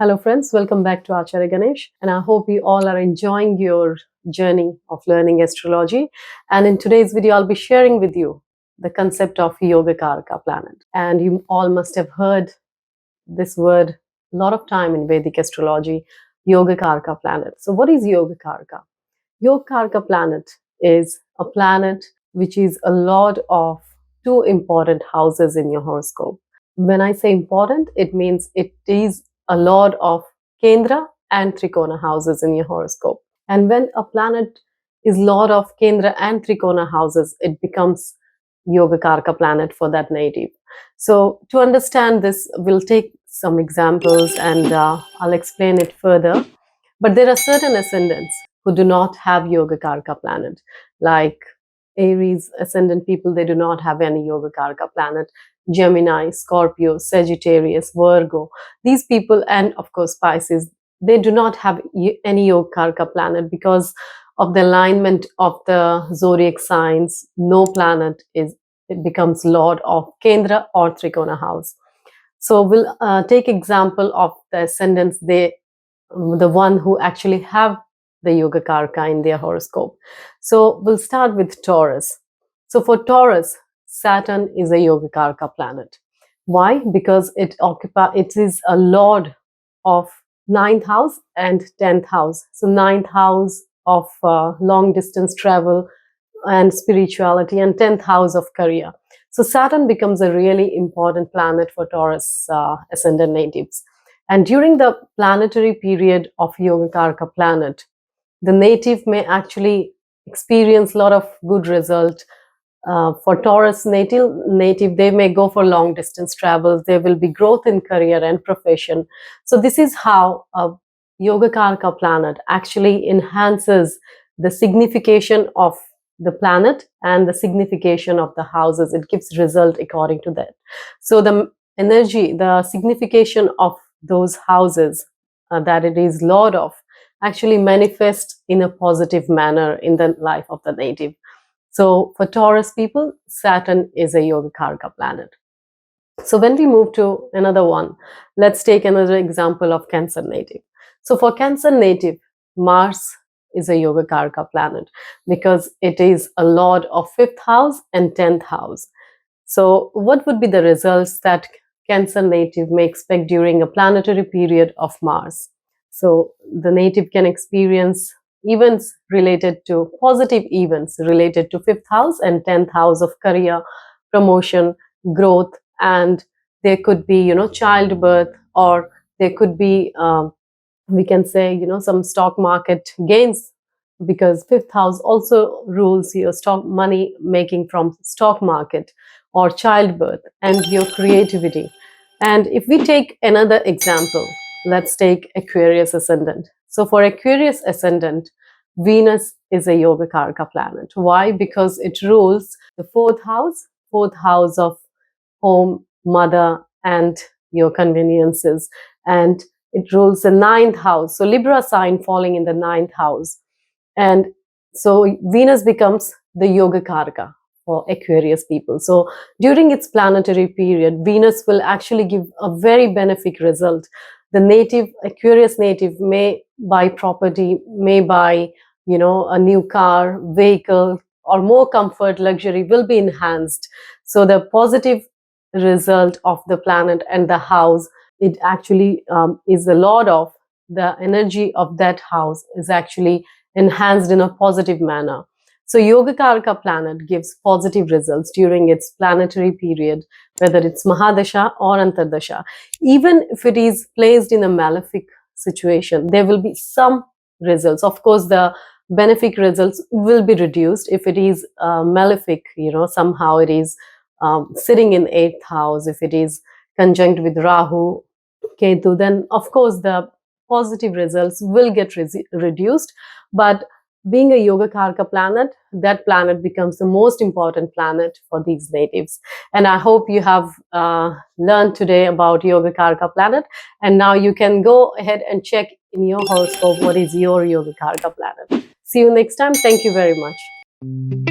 Hello friends, welcome back to Acharya Ganesh, and I hope you all are enjoying your journey of learning astrology. And in today's video, I'll be sharing with you the concept of Yoga Karaka planet. And you all must have heard this word a lot of time in Vedic astrology, Yoga Karaka planet. So what is Yoga Karaka? Yoga Karaka planet is a planet which is a lord of two important houses in your horoscope. When I say important, it means it is a lord of Kendra and Trikona houses in your horoscope. And when a planet is lord of Kendra and Trikona houses, it becomes Yoga Karaka planet for that native. So to understand this, we'll take some examples and I'll explain it further. But there are certain ascendants who do not have Yoga Karaka planet, like Aries ascendant people, they do not have any Yoga Karaka planet. Gemini, Scorpio, Sagittarius, Virgo, these people, and of course Pisces, they do not have any Yoga Karaka planet because of the alignment of the zodiac signs. No planet it becomes lord of Kendra or Trikona house. So we'll take example of the ascendants, the one who actually have the Yoga Karaka in their horoscope. So we'll start with Taurus. So for Taurus, Saturn is a Yoga Karaka planet. Why? Because it is a lord of 9th house and 10th house. So 9th house of long distance travel and spirituality, and 10th house of career. So Saturn becomes a really important planet for Taurus ascendant natives. And during the planetary period of Yoga Karaka planet, the native may actually experience a lot of good result. For Taurus native, they may go for long distance travels. There will be growth in career and profession. So this is how a Yoga Karaka planet actually enhances the signification of the planet and the signification of the houses. It gives result according to that. So the energy, the signification of those houses that it is lord of actually manifest in a positive manner in the life of the native. So for Taurus people, Saturn is a Yoga Karaka planet. So when we move to another one, let's take another example of Cancer native. So for Cancer native, Mars is a Yoga Karaka planet because it is a lord of 5th house and 10th house. So what would be the results that Cancer native may expect during a planetary period of Mars? So the native can experience events related to positive events related to 5th house and 10th house of career, promotion, growth, and there could be, childbirth, or there could be, we can say, some stock market gains, because 5th house also rules your stock money making from stock market, or childbirth, and your creativity. And if we take another example, let's take Aquarius ascendant. So for Aquarius ascendant, Venus is a Yoga Karaka planet. Why? Because it rules the 4th house of home, mother, and your conveniences. And it rules the 9th house. So Libra sign falling in the 9th house. And so Venus becomes the Yoga Karaka for Aquarius people. So during its planetary period, Venus will actually give a very benefic result. The Aquarius native may buy property, may buy, a new car, vehicle, or more comfort, luxury will be enhanced. So the positive result of the planet and the house, it actually is the lord of the energy of that house is actually enhanced in a positive manner. So Yoga Karaka planet gives positive results during its planetary period, whether it's Mahadasha or Antardasha. Even if it is placed in a malefic situation, there will be some results. Of course, the benefic results will be reduced if it is malefic, somehow it is sitting in 8th house. If it is conjunct with Rahu, Ketu, then of course the positive results will get reduced. But being a Yoga Karaka planet, that planet becomes the most important planet for these natives. And I hope you have learned today about Yoga Karaka planet. And now you can go ahead and check in your horoscope what is your Yoga Karaka planet. See you next time. Thank you very much.